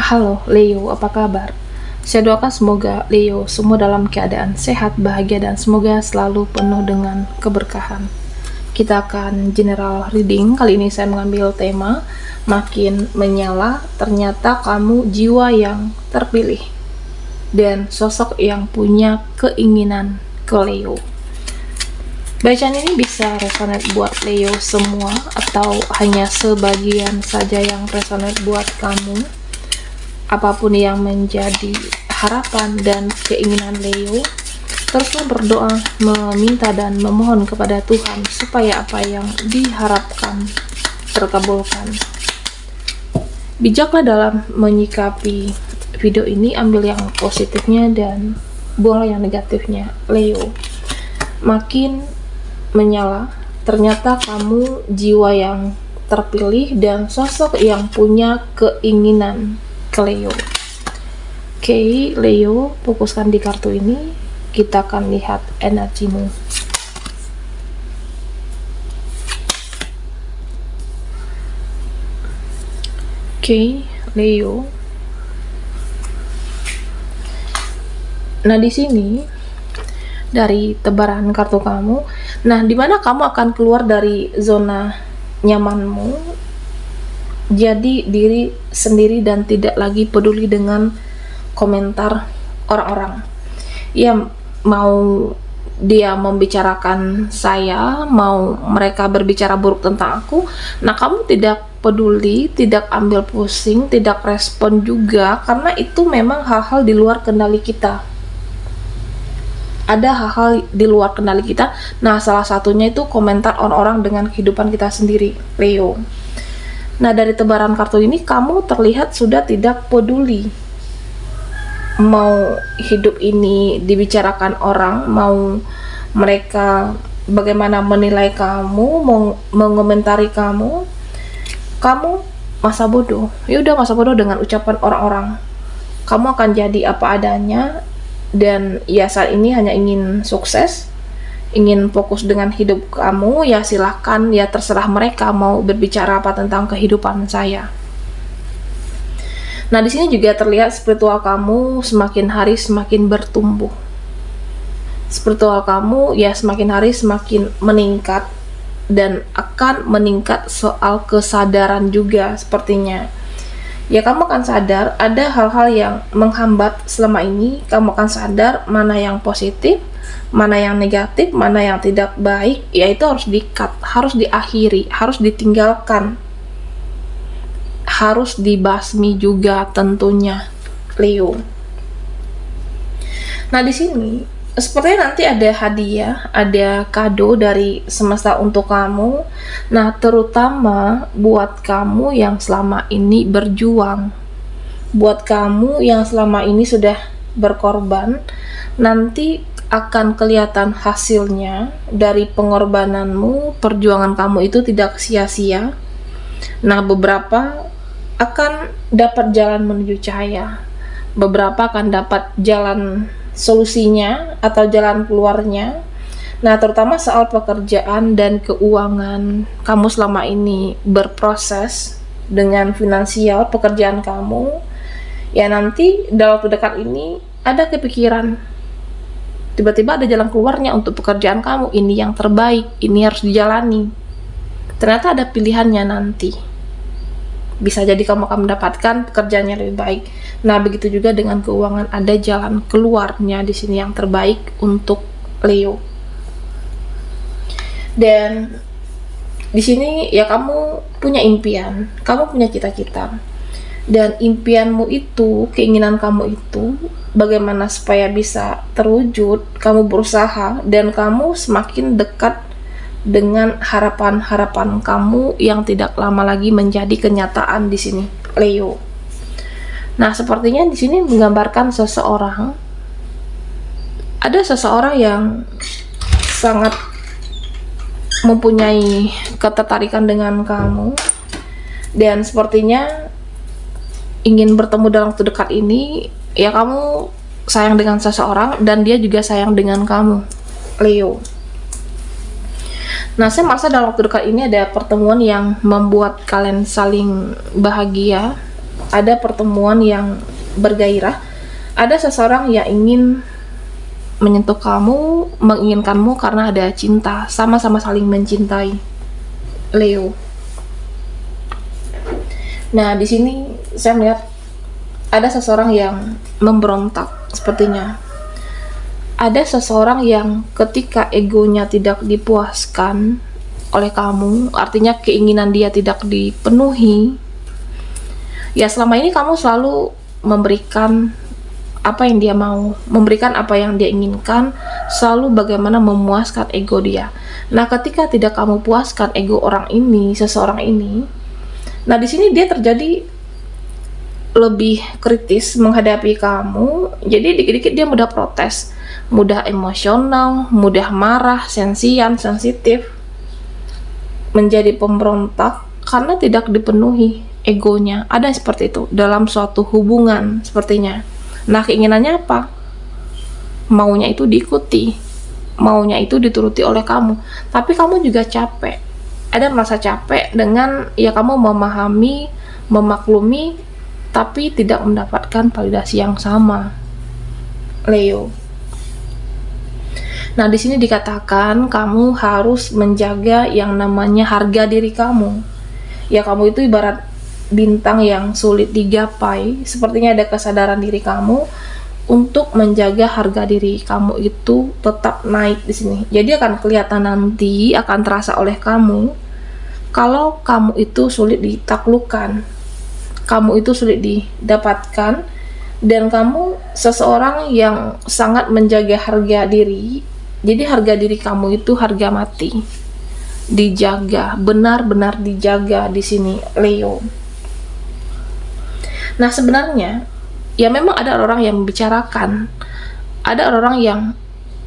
Halo Leo, apa kabar? Saya doakan semoga Leo semua dalam keadaan sehat, bahagia, dan semoga selalu penuh dengan keberkahan. Kita akan general reading. Kali ini saya mengambil tema makin menyala, ternyata kamu jiwa yang terpilih dan sosok yang punya keinginan ke Leo. Bacaan ini bisa resonate buat Leo semua atau hanya sebagian saja yang resonate buat kamu. Apapun yang menjadi harapan dan keinginan Leo, teruslah berdoa, meminta dan memohon kepada Tuhan supaya apa yang diharapkan terkabulkan. Bijaklah dalam menyikapi video ini, ambil yang positifnya dan buanglah yang negatifnya. Leo, makin menyala, ternyata kamu jiwa yang terpilih dan sosok yang punya keinginan ke Leo. Oke, Leo, fokuskan di kartu ini. Kita akan lihat energimu. Oke, Leo. Nah, di sini dari tebaran kartu kamu, nah dimana kamu akan keluar dari zona nyamanmu, jadi diri sendiri dan tidak lagi peduli dengan komentar orang-orang. Ya, mau dia membicarakan saya, mau mereka berbicara buruk tentang aku, nah kamu tidak peduli, tidak ambil pusing, tidak respon juga, karena itu memang hal-hal di luar kendali kita. Ada hal-hal di luar kendali kita. Nah, salah satunya itu komentar orang-orang dengan kehidupan kita sendiri, Leo. Nah, dari tebaran kartu ini kamu terlihat sudah tidak peduli mau hidup ini dibicarakan orang, mau mereka bagaimana menilai kamu, mau mengomentari kamu masa bodoh. Ya udah, masa bodoh dengan ucapan orang-orang. Kamu akan jadi apa adanya, dan ya saat ini hanya ingin sukses, ingin fokus dengan hidup kamu. Ya silahkan, ya terserah mereka mau berbicara apa tentang kehidupan saya. Nah, di sini juga terlihat spiritual kamu semakin hari semakin bertumbuh. Spiritual kamu ya semakin hari semakin meningkat, dan akan meningkat soal kesadaran juga sepertinya. Ya, kamu akan sadar ada hal-hal yang menghambat selama ini. Kamu akan sadar mana yang positif, mana yang negatif, mana yang tidak baik. Ya, itu harus di-cut, harus diakhiri, harus ditinggalkan, harus dibasmi juga tentunya, Leo. Nah, di sini sepertinya nanti ada hadiah, ada kado dari semesta untuk kamu. Nah, terutama buat kamu yang selama ini berjuang, buat kamu yang selama ini sudah berkorban, nanti akan kelihatan hasilnya dari pengorbananmu. Perjuangan kamu itu tidak sia-sia. Nah, beberapa akan dapat jalan menuju cahaya, beberapa akan dapat jalan solusinya atau jalan keluarnya. Nah, terutama soal pekerjaan dan keuangan, kamu selama ini berproses dengan finansial pekerjaan kamu. Ya, nanti dalam waktu dekat ini ada kepikiran, tiba-tiba ada jalan keluarnya untuk pekerjaan kamu. Ini yang terbaik, ini harus dijalani. Ternyata ada pilihannya nanti. Bisa jadi kamu akan mendapatkan pekerjaan yang lebih baik. Nah, begitu juga dengan keuangan, ada jalan keluarnya di sini yang terbaik untuk Leo. Dan di sini ya kamu punya impian, kamu punya cita-cita. Dan impianmu itu, keinginan kamu itu, bagaimana supaya bisa terwujud, kamu berusaha dan kamu semakin dekat dengan harapan-harapan kamu yang tidak lama lagi menjadi kenyataan di sini, Leo. Nah, sepertinya di sini menggambarkan seseorang, ada seseorang yang sangat mempunyai ketertarikan dengan kamu, dan sepertinya ingin bertemu dalam waktu dekat ini. Ya, kamu sayang dengan seseorang dan dia juga sayang dengan kamu, Leo. Nah, saya merasa dalam waktu dekat ini ada pertemuan yang membuat kalian saling bahagia, ada pertemuan yang bergairah, ada seseorang yang ingin menyentuh kamu, menginginkanmu karena ada cinta, sama-sama saling mencintai, Leo. Nah, di sini saya melihat ada seseorang yang memberontak sepertinya. Ada seseorang yang ketika egonya tidak dipuaskan oleh kamu, artinya keinginan dia tidak dipenuhi, ya selama ini kamu selalu memberikan apa yang dia mau, memberikan apa yang dia inginkan, selalu bagaimana memuaskan ego dia. Nah, ketika tidak kamu puaskan ego orang ini, seseorang ini, nah di sini dia terjadi lebih kritis menghadapi kamu. Jadi dikit-dikit dia mudah protes, mudah emosional, mudah marah, sensitif, menjadi pemberontak karena tidak dipenuhi egonya. Ada yang seperti itu dalam suatu hubungan sepertinya. Nah, keinginannya apa? Maunya itu diikuti, maunya itu dituruti oleh kamu. Tapi kamu juga capek. Ada merasa capek dengan ya kamu memahami, memaklumi, tapi tidak mendapatkan validasi yang sama, Leo. Nah, di sini dikatakan kamu harus menjaga yang namanya harga diri kamu. Ya, kamu itu ibarat bintang yang sulit digapai. Sepertinya ada kesadaran diri kamu untuk menjaga harga diri kamu itu tetap naik di sini. Jadi akan kelihatan nanti, akan terasa oleh kamu kalau kamu itu sulit ditaklukkan, kamu itu sulit didapatkan, dan kamu seseorang yang sangat menjaga harga diri. Jadi harga diri kamu itu harga mati, dijaga, benar-benar dijaga di sini, Leo. Nah, sebenarnya ya memang ada orang yang membicarakan, ada orang yang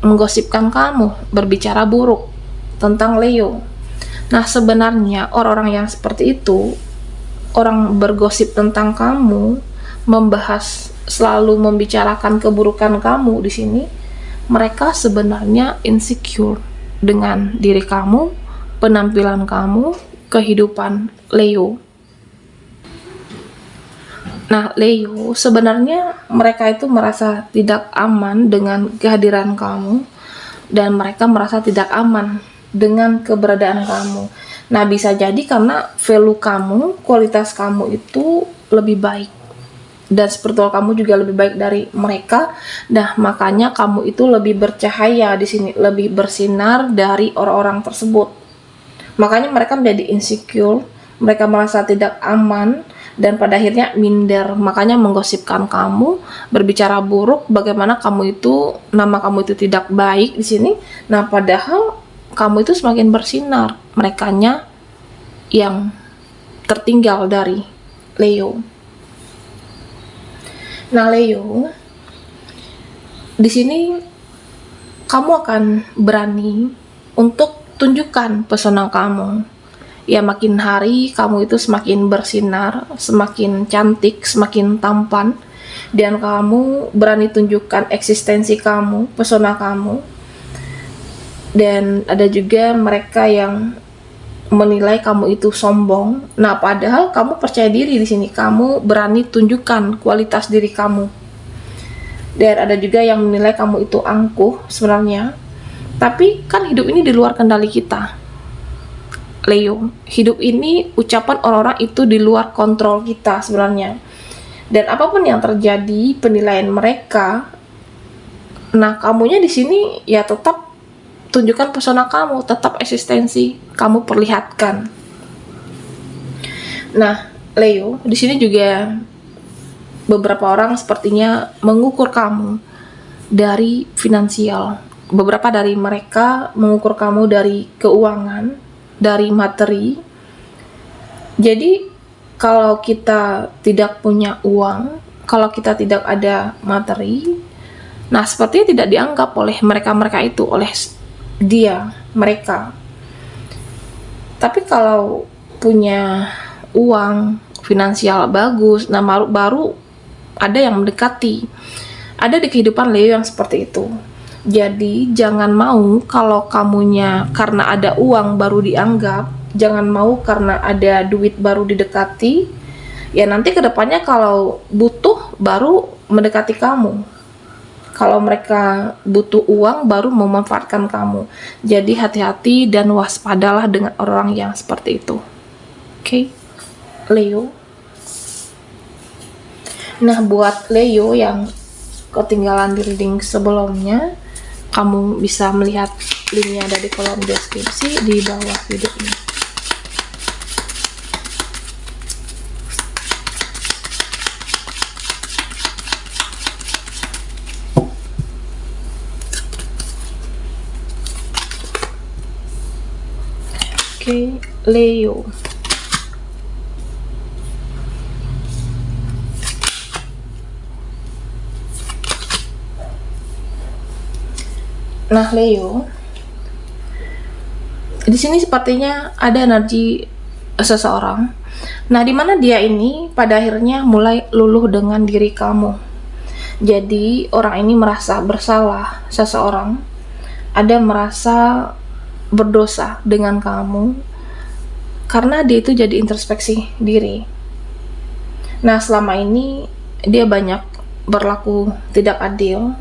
menggosipkan kamu, berbicara buruk tentang Leo. Nah, sebenarnya orang-orang yang seperti itu, orang bergosip tentang kamu, membahas, selalu membicarakan keburukan kamu di sini, mereka sebenarnya insecure dengan diri kamu, penampilan kamu, kehidupan Leo. Nah, Leo, sebenarnya mereka itu merasa tidak aman dengan kehadiran kamu, dan mereka merasa tidak aman dengan keberadaan kamu. Nah, bisa jadi karena value kamu, kualitas kamu itu lebih baik, dan spiritual kamu juga lebih baik dari mereka. Nah, makanya kamu itu lebih bercahaya di sini, lebih bersinar dari orang-orang tersebut. Makanya mereka menjadi insecure, mereka merasa tidak aman, dan pada akhirnya minder. Makanya menggosipkan kamu, berbicara buruk, bagaimana kamu itu, nama kamu itu tidak baik di sini. Nah, padahal kamu itu semakin bersinar, merekanya yang tertinggal dari Leo. Nah, Leo, di sini kamu akan berani untuk tunjukkan pesona kamu. Ya, makin hari kamu itu semakin bersinar, semakin cantik, semakin tampan, dan kamu berani tunjukkan eksistensi kamu, pesona kamu. Dan ada juga mereka yang menilai kamu itu sombong. Nah, padahal kamu percaya diri di sini, kamu berani tunjukkan kualitas diri kamu. Dan ada juga yang menilai kamu itu angkuh sebenarnya. Tapi kan hidup ini di luar kendali kita, Leo. Hidup ini, ucapan orang-orang itu di luar kontrol kita sebenarnya. Dan apapun yang terjadi, penilaian mereka, nah kamunya di sini ya tetap tunjukkan pesona kamu, tetap eksistensi kamu perlihatkan. Nah, Leo, di sini juga beberapa orang sepertinya mengukur kamu dari finansial. Beberapa dari mereka mengukur kamu dari keuangan, dari materi. Jadi kalau kita tidak punya uang, kalau kita tidak ada materi, nah sepertinya tidak dianggap oleh mereka itu, oleh mereka. Tapi kalau punya uang, finansial bagus, nah baru ada yang mendekati. Ada di kehidupan Leo yang seperti itu. Jadi jangan mau kalau kamunya karena ada uang baru dianggap, jangan mau karena ada duit baru didekati. Ya nanti kedepannya kalau butuh baru mendekati kamu. Kalau mereka butuh uang baru memanfaatkan kamu. Jadi hati-hati dan waspadalah dengan orang yang seperti itu. Oke, Leo. Nah, buat Leo yang ketinggalan di reading sebelumnya, kamu bisa melihat linknya ada di kolom deskripsi di bawah video ini. Oke, Leo. Nah, Leo, di sini sepertinya ada energi seseorang. Nah, di mana dia ini pada akhirnya mulai luluh dengan diri kamu. Jadi, orang ini merasa bersalah, seseorang ada merasa berdosa dengan kamu karena dia itu jadi introspeksi diri. Nah, selama ini dia banyak berlaku tidak adil,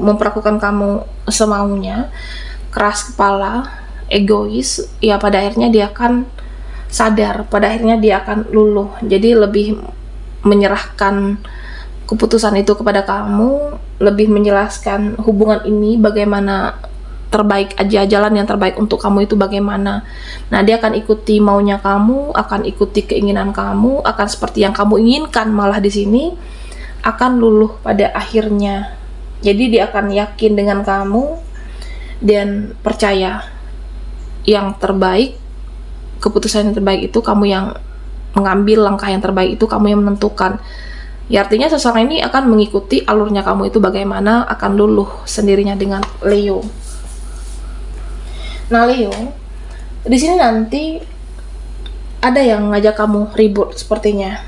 memperlakukan kamu semaunya, keras kepala, egois. Ya pada akhirnya dia akan sadar, pada akhirnya dia akan luluh. Jadi lebih menyerahkan keputusan itu kepada kamu, lebih menjelaskan hubungan ini bagaimana terbaik aja, jalan yang terbaik untuk kamu itu bagaimana. Nah, dia akan ikuti maunya kamu, akan ikuti keinginan kamu, akan seperti yang kamu inginkan, malah di sini akan luluh pada akhirnya. Jadi dia akan yakin dengan kamu dan percaya yang terbaik, keputusan yang terbaik itu kamu yang mengambil, langkah yang terbaik itu kamu yang menentukan. Ya artinya seseorang ini akan mengikuti alurnya kamu itu bagaimana, akan luluh sendirinya dengan Leo. Nah, Leo, di sini nanti ada yang ngajak kamu ribut sepertinya.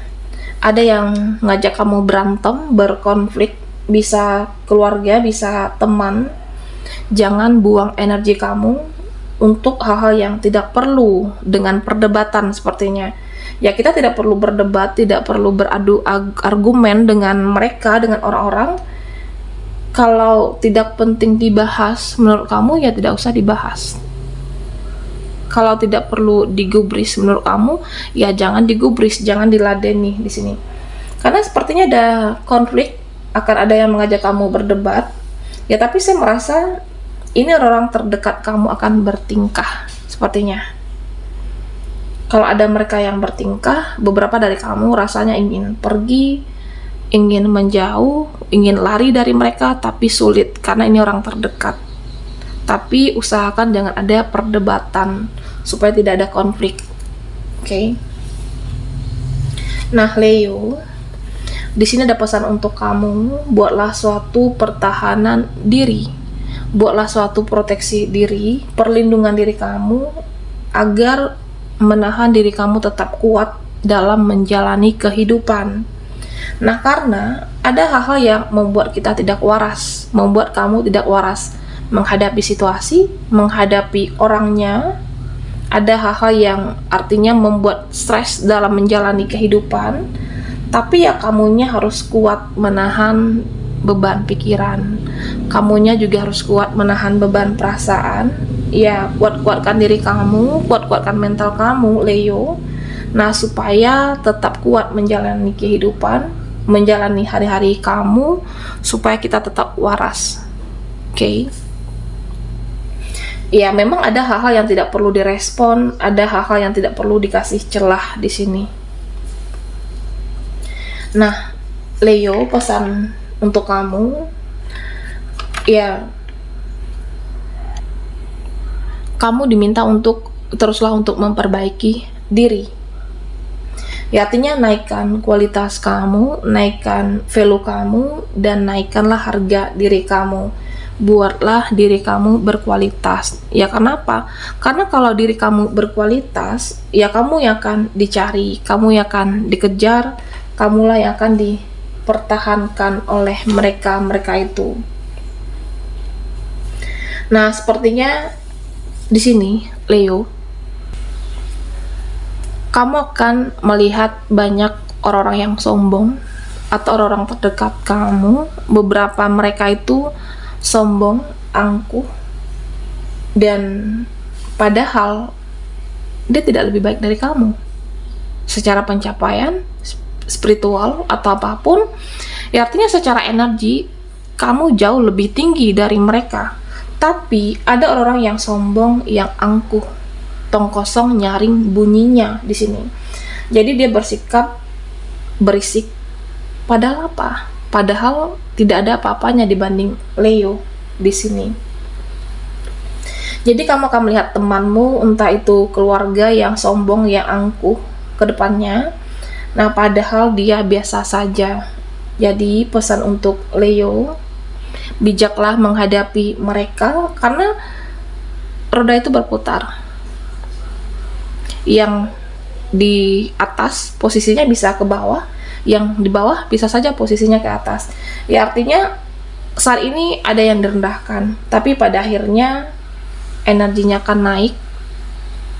Ada yang ngajak kamu berantem, berkonflik, bisa keluarga, bisa teman. Jangan buang energi kamu untuk hal-hal yang tidak perlu dengan perdebatan sepertinya. Ya, kita tidak perlu berdebat, tidak perlu beradu argumen dengan mereka, dengan orang-orang. Kalau tidak penting dibahas menurut kamu, ya tidak usah dibahas. Kalau tidak perlu digubris menurut kamu, ya jangan digubris, jangan diladeni di sini. Karena sepertinya ada konflik, akan ada yang mengajak kamu berdebat. Ya tapi saya merasa ini orang terdekat kamu akan bertingkah sepertinya. Kalau ada mereka yang bertingkah, beberapa dari kamu rasanya ingin pergi, ingin menjauh, ingin lari dari mereka, tapi sulit karena ini orang terdekat. Tapi usahakan jangan ada perdebatan supaya tidak ada konflik. Oke. Nah, Leo, di sini ada pesan untuk kamu, buatlah suatu pertahanan diri. Buatlah suatu proteksi diri, perlindungan diri kamu agar menahan diri kamu tetap kuat dalam menjalani kehidupan. Nah, karena ada hal-hal yang membuat kita tidak waras, membuat kamu tidak waras menghadapi situasi, menghadapi orangnya. Ada hal-hal yang artinya membuat stres dalam menjalani kehidupan, tapi ya kamunya harus kuat menahan beban pikiran, kamunya juga harus kuat menahan beban perasaan. Ya, kuat-kuatkan diri kamu, kuat-kuatkan mental kamu, Leo. Nah, supaya tetap kuat menjalani kehidupan, menjalani hari-hari kamu, supaya kita tetap waras. Oke. Ya, memang ada hal-hal yang tidak perlu direspon, ada hal-hal yang tidak perlu dikasih celah di sini. Nah, Leo, pesan untuk kamu, ya, kamu diminta untuk teruslah untuk memperbaiki diri. Ya, artinya naikkan kualitas kamu, naikkan value kamu, dan naikkanlah harga diri kamu. Buatlah diri kamu berkualitas. Ya, kenapa? Karena kalau diri kamu berkualitas, ya kamu yang akan dicari, kamu yang akan dikejar, kamulah yang akan dipertahankan oleh mereka itu. Nah, sepertinya di sini, Leo, kamu akan melihat banyak orang-orang yang sombong atau orang-orang terdekat kamu. Beberapa mereka itu sombong, angkuh, dan padahal dia tidak lebih baik dari kamu secara pencapaian spiritual atau apapun. Ya, artinya secara energi kamu jauh lebih tinggi dari mereka. Tapi ada orang-orang yang sombong, yang angkuh, tong kosong nyaring bunyinya di sini. Jadi dia bersikap berisik. Padahal apa? Padahal tidak ada apa-apanya dibanding Leo di sini. Jadi kamu akan melihat temanmu, entah itu keluarga yang sombong, yang angkuh ke depannya. Nah, padahal dia biasa saja. Jadi pesan untuk Leo, bijaklah menghadapi mereka karena roda itu berputar. Yang di atas posisinya bisa ke bawah, yang di bawah bisa saja posisinya ke atas. Ya, artinya saat ini ada yang direndahkan, tapi pada akhirnya energinya akan naik.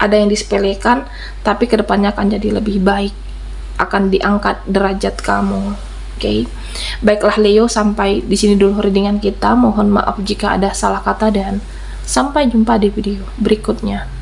Ada yang disepelekan, tapi kedepannya akan jadi lebih baik, akan diangkat derajat kamu. Oke, baiklah Leo, sampai di sini dulu readingan kita. Mohon maaf jika ada salah kata dan sampai jumpa di video berikutnya.